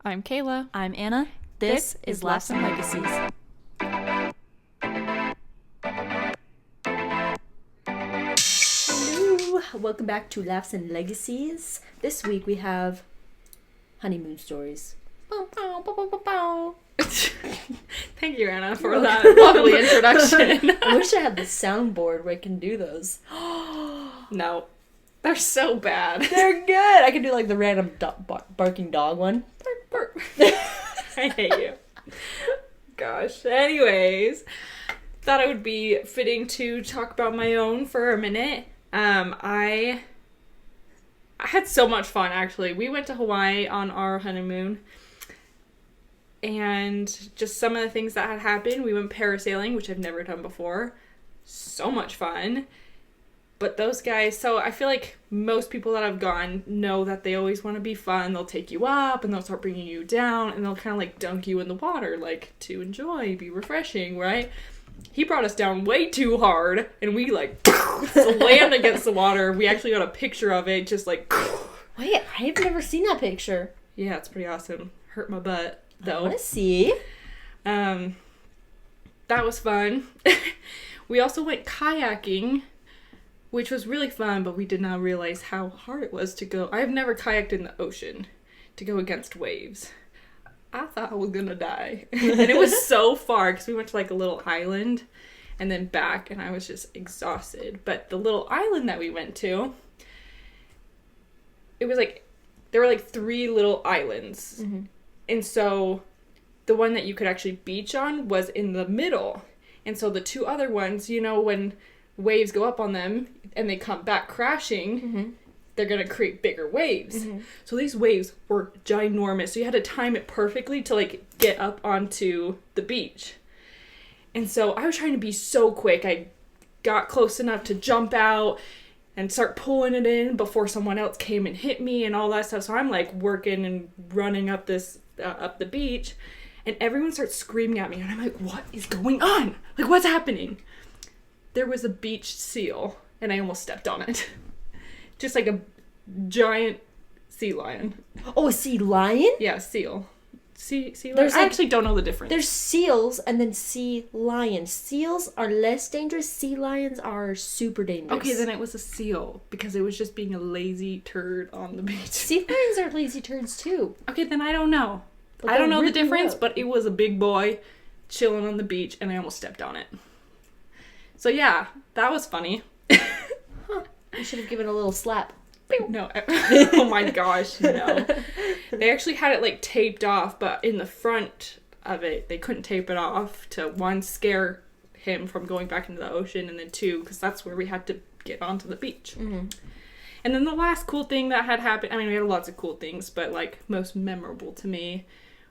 I'm Kayla. I'm Anna. This is Laughs and Legacies. Hello. Welcome back to Laughs and Legacies. This week we have honeymoon stories. Thank you, Anna, for that lovely introduction. I wish I had the soundboard where I can do those. No, they're so bad. They're good. I can do like the random barking dog one. Bark, bark. I hate you. Gosh. Anyways, thought it would be fitting to talk about my own for a minute. I had so much fun, actually. We went to Hawaii on our honeymoon. And just some of the things that had happened. We went parasailing, which I've never done before. So much fun. But those guys, so I feel like most people that have gone know that they always want to be fun. They'll take you up and they'll start bringing you down and they'll kind of like dunk you in the water, like to enjoy, be refreshing, right? He brought us down way too hard and we like slammed against the water. We actually got a picture of it, just like. Wait, I've never seen that picture. Yeah, it's pretty awesome. Hurt my butt, though. I want to see. That was fun. We also went kayaking, which was really fun, but we did not realize how hard it was to go. I have never kayaked in the ocean to go against waves. I thought I was gonna die. And it was so far because we went to like a little island and then back, and I was just exhausted. But the little island that we went to, it was like, there were like 3 little islands. Mm-hmm. And so the one that you could actually beach on was in the middle. And so the 2 other ones, you know, when waves go up on them and they come back crashing, mm-hmm. they're going to create bigger waves. Mm-hmm. So these waves were ginormous. So you had to time it perfectly to like get up onto the beach. And so I was trying to be so quick. I got close enough to jump out and start pulling it in before someone else came and hit me and all that stuff. So I'm like working and running up this up the beach, and everyone starts screaming at me, and I'm like, what is going on? Like, what's happening? There was a beach seal, and I almost stepped on it. Just like a giant sea lion. Oh, a sea lion? Yeah, seal. Sea lion. I actually don't know the difference. There's seals and then sea lions. Seals are less dangerous. Sea lions are super dangerous. Okay, then it was a seal because it was just being a lazy turd on the beach. Sea lions are lazy turds too. Okay, then I don't know. I don't know the difference, but it was a big boy chilling on the beach and I almost stepped on it. So yeah, that was funny. Huh. You should have given a little slap. No. Oh my gosh, no. They actually had it like taped off, but in the front of it, they couldn't tape it off to 1, scare him from going back into the ocean, and then 2, because that's where we had to get onto the beach. Mm-hmm. And then the last cool thing that had happened, I mean, we had lots of cool things, but like most memorable to me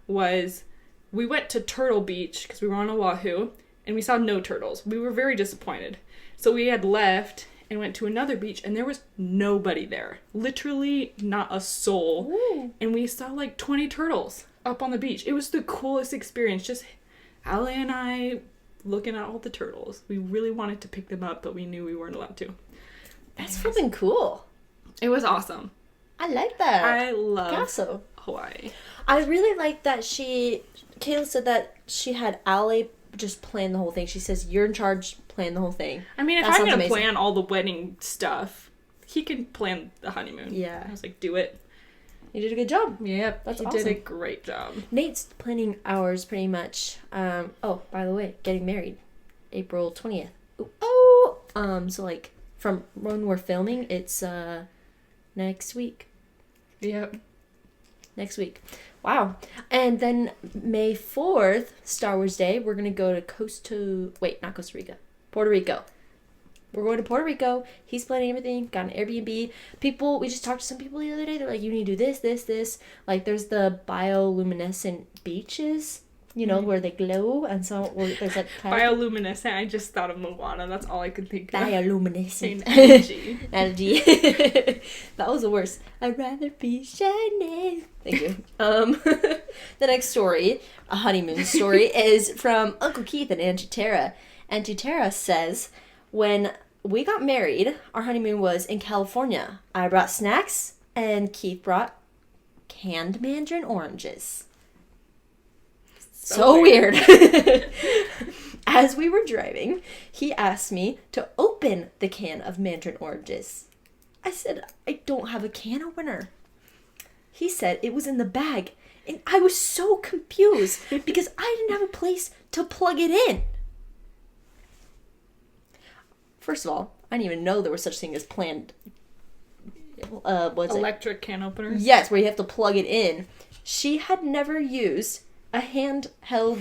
was we went to Turtle Beach because we were on Oahu and we saw no turtles. We were very disappointed. So we had left and went to another beach and there was nobody there. Literally not a soul. Ooh. And we saw like 20 turtles up on the beach. It was the coolest experience. Just Allie and I looking at all the turtles. We really wanted to pick them up, but we knew we weren't allowed to. That's flipping cool. It was awesome. I like that. I love Picasso. Hawaii. I really like that Kayla said that she had Allie just plan the whole thing. She says, you're in charge, plan the whole thing. I mean, if I'm going to plan all the wedding stuff, he can plan the honeymoon. Yeah. I was like, do it. You did a good job. Yep. That's awesome. He did a great job. Nate's planning ours pretty much. Oh, by the way, getting married April 20th. Oh! So like from when we're filming, it's next week. Yep. Next week. Wow. And then May 4th, Star Wars Day, we're going to go to not Costa Rica. Puerto Rico. We're going to Puerto Rico. He's planning everything. Got an Airbnb. We just talked to some people the other day. They're like, you need to do this, this, this. Like, there's the bioluminescent beaches, you know, where they glow. And so there's like... Bioluminescent. I just thought of Moana. That's all I could think of. Bioluminescent. Energy. Energy. That was the worst. I'd rather be shining. Thank you. The next story, a honeymoon story, is from Uncle Keith and Auntie Tara. Auntie Tara says, when we got married, our honeymoon was in California. I brought snacks and Keith brought canned mandarin oranges. So weird. As we were driving, he asked me to open the can of mandarin oranges. I said, I don't have a can opener. He said it was in the bag. And I was so confused because I didn't have a place to plug it in. First of all, I didn't even know there was such thing as planned... electric can openers? Yes, where you have to plug it in. She had never used a handheld,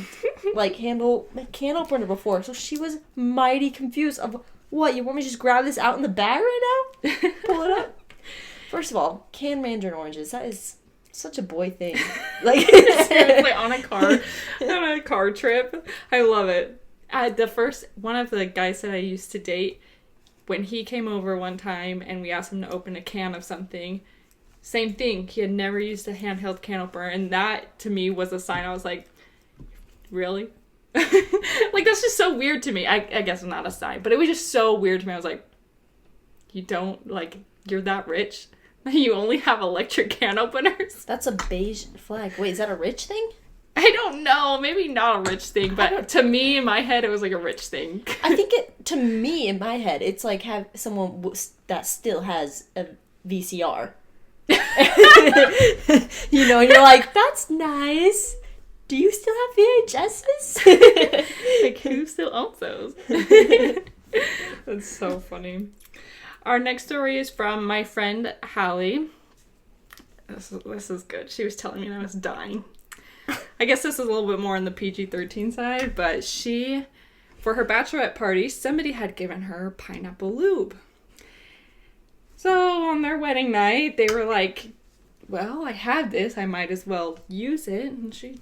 handle can opener before. So she was mighty confused of, what, you want me to just grab this out in the bag right now? Pull it up? First of all, canned mandarin oranges, that is... such a boy thing. Seriously, on a car trip. I love it. One of the guys that I used to date, when he came over one time and we asked him to open a can of something, same thing. He had never used a handheld can opener, and that to me was a sign. I was like, really? That's just so weird to me. I guess it's not a sign, but it was just so weird to me. I was like, you're that rich? You only have electric can openers? That's a beige flag. Wait, is that a rich thing? I don't know. Maybe not a rich thing, but to me, in my head, it was like a rich thing. I think to me, in my head, it's like have someone that still has a VCR. And you're like, that's nice. Do you still have VHSs? Like, who still owns those? That's so funny. Our next story is from my friend Hallie. This is good. She was telling me I was dying. I guess this is a little bit more on the PG-13 side, but for her bachelorette party, somebody had given her pineapple lube. So on their wedding night, they were like, well, I have this. I might as well use it. And she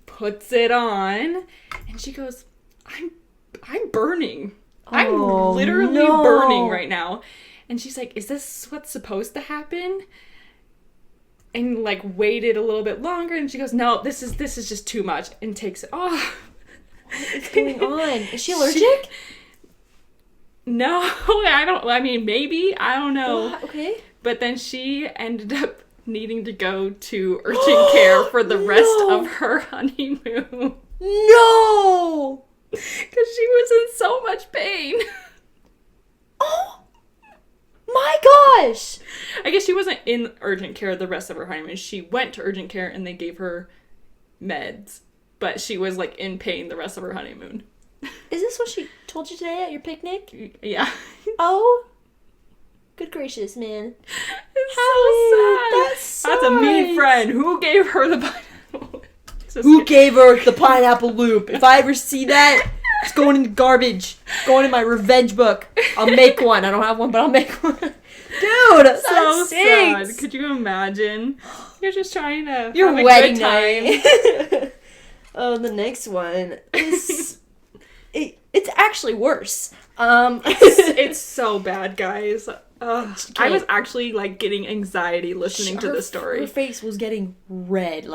puts it on, and she goes, I'm burning. I'm literally burning right now. And she's like, is this what's supposed to happen? And waited a little bit longer, and she goes, no, this is just too much, and takes it off. What is going on? Is she allergic? No, maybe, I don't know. Okay. But then she ended up needing to go to urgent care for the rest of her honeymoon. No! Because she was in so much pain. Oh! My gosh! I guess she wasn't in urgent care the rest of her honeymoon. She went to urgent care and they gave her meds. But she was in pain the rest of her honeymoon. Is this what she told you today at your picnic? Yeah. Oh. Good gracious, man. It's so sad. That's a mean friend. Who gave her the pineapple? Who gave her the pineapple loop? If I ever see that... It's going in the garbage. It's going in my revenge book. I'll make one. I don't have one, but I'll make one. Dude, that's so sad. Could you imagine? You're just trying to Your have a wedding good time. night. Oh, the next one is... it's actually worse. It's so bad, guys. I was actually getting anxiety listening to the story. Her face was getting red.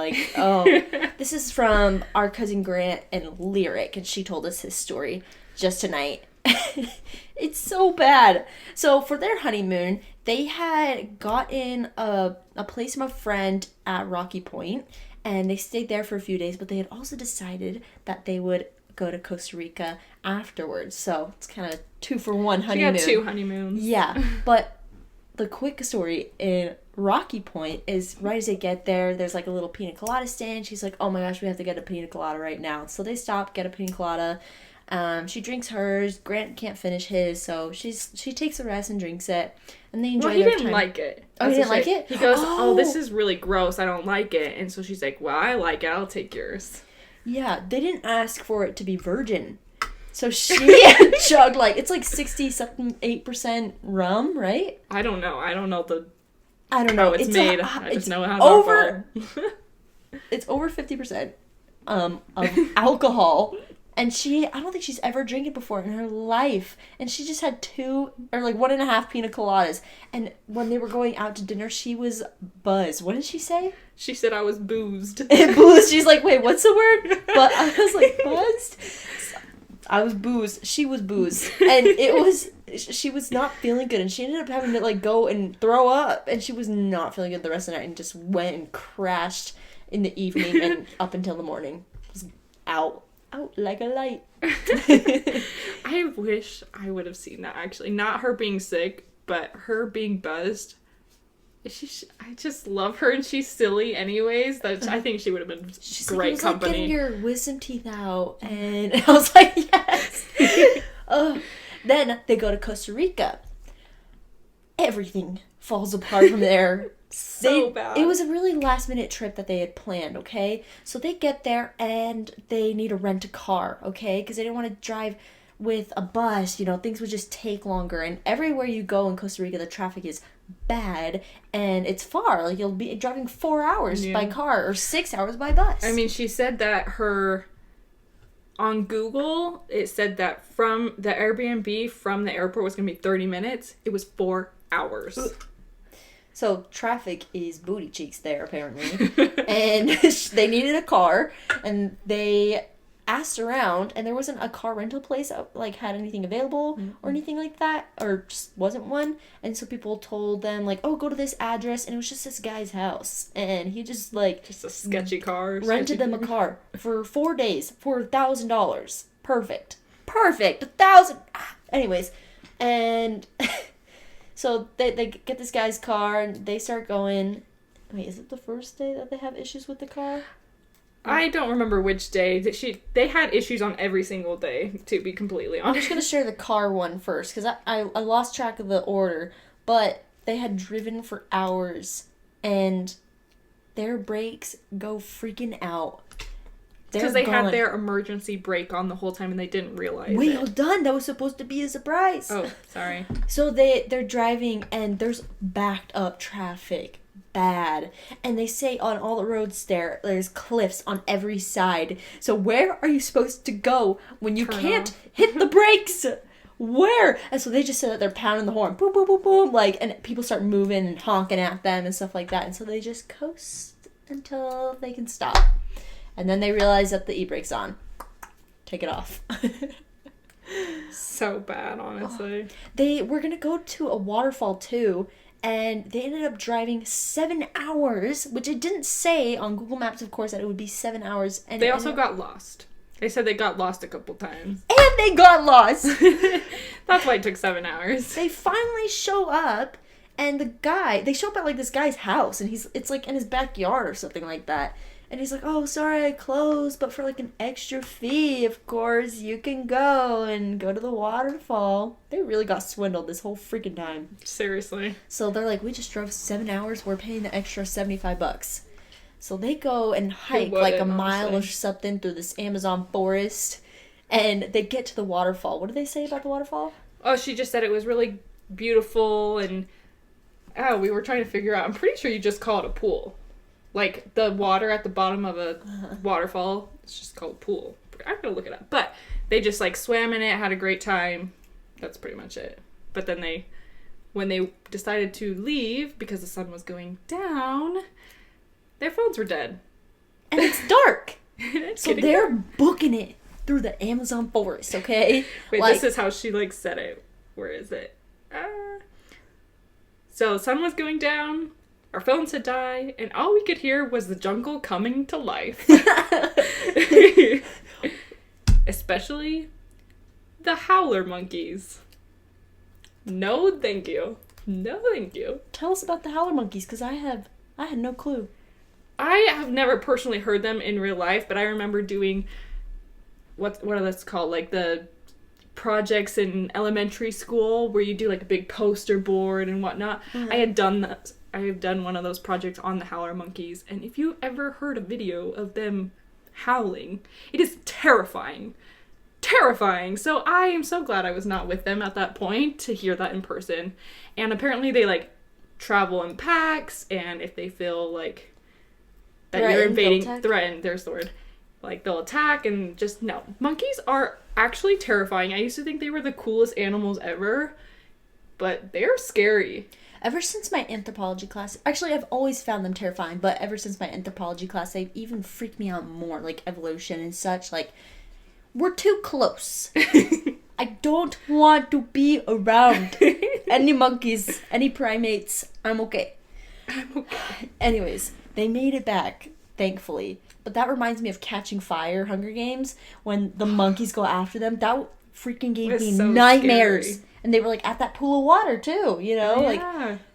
This is from our cousin Grant and Lyric, and she told us his story just tonight. It's so bad. So for their honeymoon, they had gotten a place from a friend at Rocky Point, and they stayed there for a few days, but they had also decided that they would go to Costa Rica afterwards. So it's kind of 2-for-1 honeymoon. She got 2 honeymoons. Yeah, but the quick story in Rocky Point is right as they get there, there's a little pina colada stand. She's like, oh my gosh, we have to get a pina colada right now. So they stop, get a pina colada. She drinks hers. Grant can't finish his, so she takes the rest and drinks it. And they enjoy their time. He didn't like it. Oh, he didn't like it? He goes, oh, this is really gross. I don't like it. And so she's like, well, I like it. I'll take yours. Yeah, they didn't ask for it to be virgin. So she chugged it's 60-something-8% rum, right? I don't know. I don't know how it's made. I just know how over. It's over 50% of alcohol, and I don't think she's ever drank it before in her life, and she just had 2 or 1.5 pina coladas, and when they were going out to dinner, she was buzzed. What did she say? She said I was boozed. Boozed. She's like, wait, what's the word? But I was like, buzzed. I was booze. She was booze. And she was not feeling good. And she ended up having to, like, go and throw up. And she was not feeling good the rest of the night and just went and crashed in the evening and up until the morning. Was out like a light. I wish I would have seen that, actually. Not her being sick, but her being buzzed. I just love her, and she's silly anyways. I think she would have been great company. Like, getting your wisdom teeth out, and I was like, yes. Then they go to Costa Rica. Everything falls apart from there. So bad. It was a really last minute trip that they had planned, okay? So they get there and they need to rent a car, okay? Because they didn't want to drive with a bus, things would just take longer. And everywhere you go in Costa Rica, the traffic is bad and it's far. Like, you'll be driving 4 hours by car or 6 hours by bus. I mean, she said that on Google, it said that from the Airbnb from the airport was going to be 30 minutes. It was 4 hours. So traffic is booty cheeks there, apparently. And they needed a car, and they asked around, and there wasn't a car rental place that, like, had anything available or anything like that, or just wasn't one. And so people told them, like, oh, go to this address, and it was just this guy's house. And he just, like... Just a sketchy car. Rented them a car for 4 days for $1,000. Perfect. $1,000. Anyways, and... So they get this guy's car, and they start going... Wait, is it the first day that they have issues with the car? I don't remember which day. They had issues on every single day, to be completely honest. I'm just going to share the car one first, because I lost track of the order. But they had driven for hours, and their brakes go freaking out. Because they had their emergency brake on the whole time and they didn't realize Wait, it. hold on. That was supposed to be a surprise. Oh, sorry. So they're driving and there's backed up traffic. Bad. And they say on all the roads there's cliffs on every side. So where are you supposed to go when you can't hit the brakes? Where? And so they just said that they're pounding the horn. Boom, boom, boom, boom. Like, and people start moving and honking at them and stuff like that. And so they just coast until they can stop. And then they realize that the e-brake's on. Take it off. So bad, honestly. They were going to go to a waterfall, too. And they ended up driving 7 hours. Which it didn't say on Google Maps, of course, that it would be 7 hours. And they also got lost. They said they got lost a couple times. And they got lost! That's why it took 7 hours. They finally show up. And they show up at, like, this guy's house. And it's, like, in his backyard or something like that. And he's like, oh, sorry, I closed, but for, like, an extra fee, of course, you can go to the waterfall. They really got swindled this whole freaking time. Seriously. So they're like, we just drove 7 hours, we're paying the extra $75. So they go and hike, like, a mile or something through this Amazon forest, and they get to the waterfall. What did they say about the waterfall? Oh, she just said it was really beautiful, and, we were trying to figure out, I'm pretty sure you just call it a pool. Like, the water at the bottom of a waterfall, it's just called a pool. I'm gonna look it up. But they just, like, swam in it, had a great time. That's pretty much it. But then when they decided to leave, because the sun was going down, their phones were dead. And it's dark! So they're booking it through the Amazon forest, okay? Wait, this is how she, like, said it. Where is it? So, sun was going down. Our phones had died, and all we could hear was the jungle coming to life. Especially the howler monkeys. No, thank you. No, thank you. Tell us about the howler monkeys, because I had no clue. I have never personally heard them in real life, but I remember doing, what are those called? Like the projects in elementary school where you do like a big poster board and whatnot. Mm-hmm. I have done one of those projects on the howler monkeys, and if you ever heard a video of them howling, it is terrifying. Terrifying. So I am so glad I was not with them at that point to hear that in person. And apparently they like travel in packs, and if they feel like that you're invading, there's the word. Like they'll attack and just no. Monkeys are actually terrifying. I used to think they were the coolest animals ever, but they're scary. Ever since my anthropology class, actually I've always found them terrifying, but ever since my anthropology class, they've even freaked me out more, like evolution and such. Like we're too close. I don't want to be around any monkeys, any primates. I'm okay. Anyways, they made it back, thankfully. But that reminds me of Catching Fire, Hunger Games, when the monkeys go after them. That freaking gave me so nightmares. Scary. And they were like at that pool of water too, you know, like,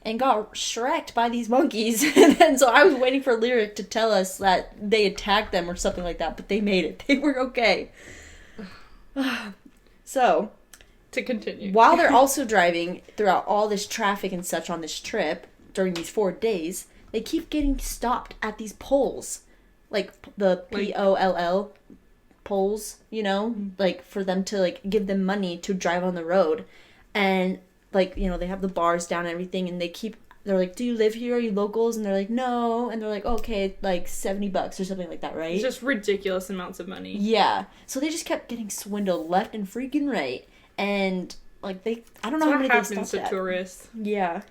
and got shreked by these monkeys. And so I was waiting for Lyric to tell us that they attacked them or something like that, but they made it. They were okay. So, to continue, while they're also driving throughout all this traffic and such on this trip during these 4 days, they keep getting stopped at these poles, like the POLL poles, you know, like for them to like give them money to drive on the road. And like, you know, they have the bars down and everything, and they're like, do you live here? Are you locals? And they're like, no. And they're like, okay, like $70 or something like that, right? It's just ridiculous amounts of money. Yeah. So they just kept getting swindled left and freaking right. And like I don't know how many they stopped at. Tourists. Yeah.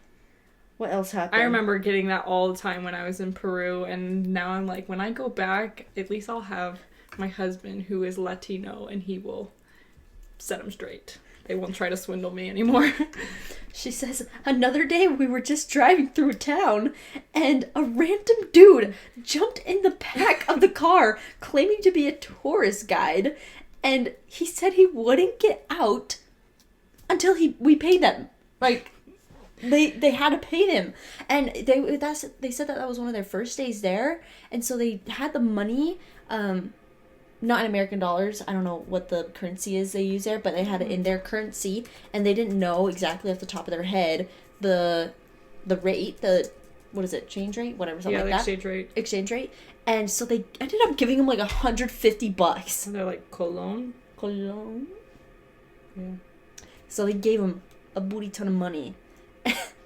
What else happened? I remember getting that all the time when I was in Peru, and now I'm like, when I go back, at least I'll have my husband who is Latino, and he will set them straight. They won't try to swindle me anymore. She says, another day we were just driving through a town and a random dude jumped in the back of the car claiming to be a tourist guide, and he said he wouldn't get out until we paid them. Like, they had to pay him. And they said that was one of their first days there, and so they had the money, not in American dollars. I don't know what the currency is they use there, but they had it in their currency, and they didn't know exactly off the top of their head the rate, what is it, change rate, whatever, something like that. Exchange rate. And so they ended up giving him like $150. And they're like, Cologne. Yeah. So they gave him a booty ton of money.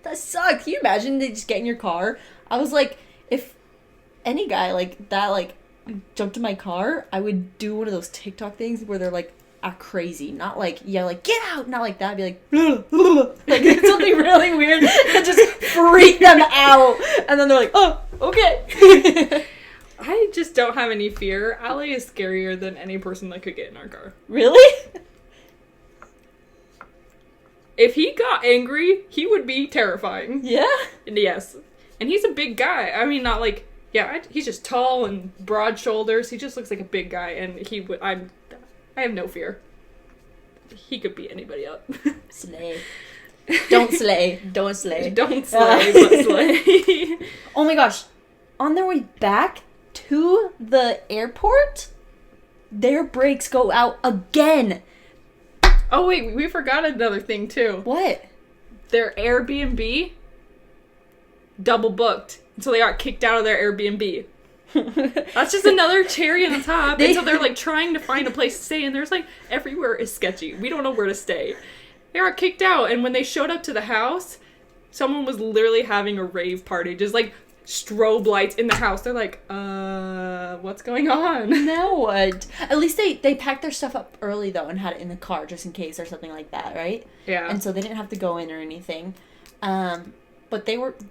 That sucks. Can you imagine they just get in your car? I was like, if any guy like that, like, jumped in my car, I would do one of those TikTok things where they're like act crazy, not like yell like get out, not like that. I'd be like like something really weird and just freak them out, and then they're like, oh, okay. I just don't have any fear. Ali is scarier than any person that could get in our car. Really? If he got angry, he would be terrifying. Yeah. Yes, and he's a big guy. I mean, not like. Yeah, he's just tall and broad shoulders. He just looks like a big guy, and I have no fear. He could beat anybody up. Slay. Don't slay. Don't slay. Don't slay, but slay. Oh my gosh. On their way back to the airport, their brakes go out again. Oh wait, we forgot another thing too. What? Their Airbnb double booked. So they got kicked out of their Airbnb. That's just another cherry on the top. And so they're like trying to find a place to stay, and there's like everywhere is sketchy. We don't know where to stay. They got kicked out, and when they showed up to the house, someone was literally having a rave party, just like strobe lights in the house. They're like, what's going on? Now what? At least they packed their stuff up early though and had it in the car just in case or something like that, right? Yeah. And so they didn't have to go in or anything. But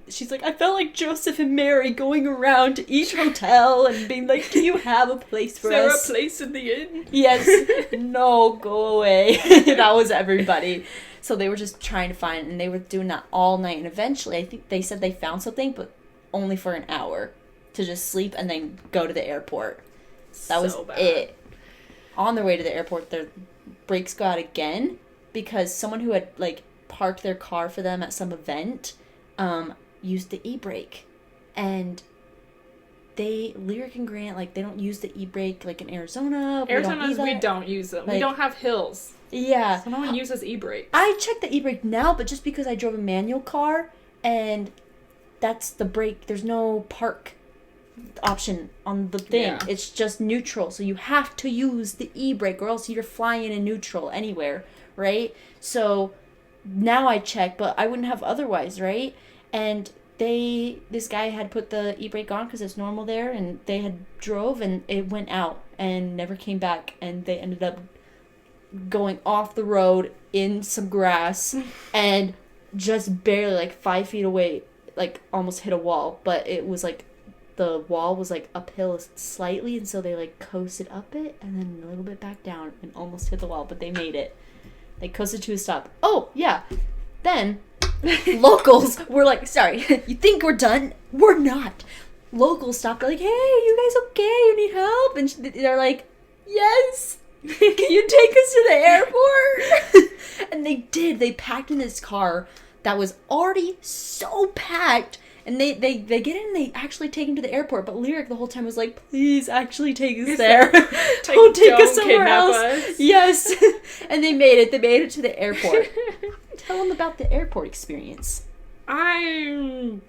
she's like, I felt like Joseph and Mary going around to each hotel and being like, do you have a place for us? Is there a place in the inn? Yes. No, go away. That was everybody. So they were just trying to find, and they were doing that all night. And eventually, I think they said they found something, but only for an hour to just sleep and then go to the airport. That was it. On their way to the airport, their brakes go out again because someone who had like parked their car for them at some event used the e-brake, and Lyric and Grant, like, they don't use the e-brake like in Arizona. We don't use them. Like, we don't have hills. Yeah. So no one uses e-brakes. I checked the e-brake now, but just because I drove a manual car, and that's the brake. There's no park option on the thing. Yeah. It's just neutral, so you have to use the e-brake or else you're flying in neutral anywhere, right? So now I check, but I wouldn't have otherwise, right? And this guy had put the e-brake on because it's normal there, and they had drove and it went out and never came back, and they ended up going off the road in some grass and just barely like 5 feet away, like almost hit a wall, but it was like the wall was like uphill slightly, and so they like coasted up it and then a little bit back down and almost hit the wall, but they made it. They coasted to a stop. Oh yeah, then locals were like, sorry, you think we're done? We're not. Locals stopped. They're like, hey, you guys okay? You need help? And they're like, yes. Can you take us to the airport? And they did. They packed in this car that was already so packed. And they get in and they actually take him to the airport. But Lyric the whole time was like, please actually take us there. Don't take us somewhere else. Us. Yes. And they made it. They made it to the airport. Tell them about the airport experience. I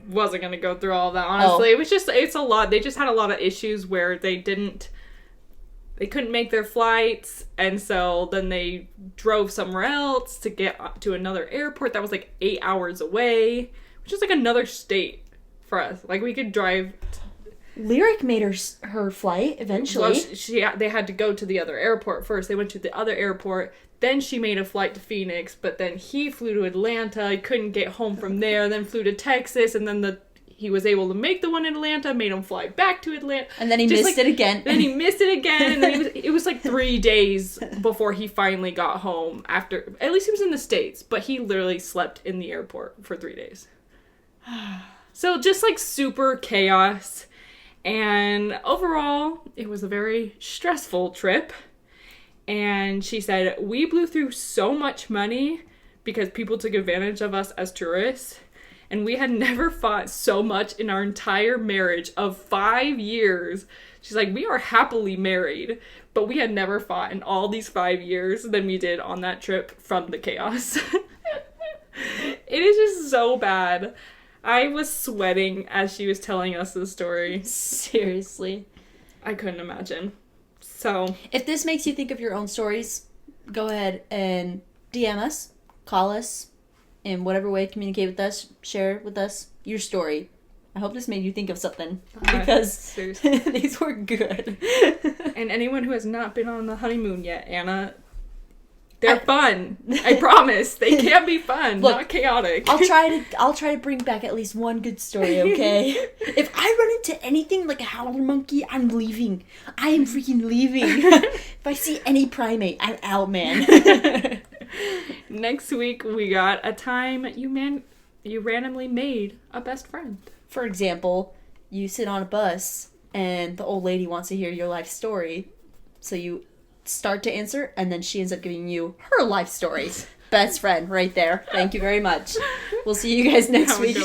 wasn't going to go through all of that, honestly. Oh. It's a lot. They just had a lot of issues where they couldn't make their flights, and so then they drove somewhere else to get to another airport that was like 8 hours away, which is like another state for us. Like, we could drive. Lyric made her flight eventually. Well, they had to go to the other airport first. They went to the other airport. Then she made a flight to Phoenix, but then he flew to Atlanta. He couldn't get home from there. Then flew to Texas, and then he was able to make the one in Atlanta, made him fly back to Atlanta. And then he missed it again. Then he missed it again, and then it was like 3 days before he finally got home after, at least he was in the States, but he literally slept in the airport for 3 days. So just like super chaos. And overall, it was a very stressful trip. And she said, we blew through so much money because people took advantage of us as tourists. And we had never fought so much in our entire marriage of 5 years. She's like, we are happily married, but we had never fought in all these 5 years than we did on that trip from the chaos. It is just so bad. I was sweating as she was telling us the story. Seriously. I couldn't imagine. So, if this makes you think of your own stories, go ahead and DM us, call us, in whatever way, communicate with us, share with us your story. I hope this made you think of something, because these were good. And anyone who has not been on the honeymoon yet, Anna, they're fun. I promise. They can be fun, look, not chaotic. I'll try to bring back at least one good story, okay? If I run into anything like a howler monkey, I'm leaving. I am freaking leaving. If I see any primate, I'm out, man. Next week, we got a time you randomly made a best friend. For example, you sit on a bus and the old lady wants to hear your life story. So you start to answer, and then she ends up giving you her life story. Best friend right there. Thank you very much. We'll see you guys next week.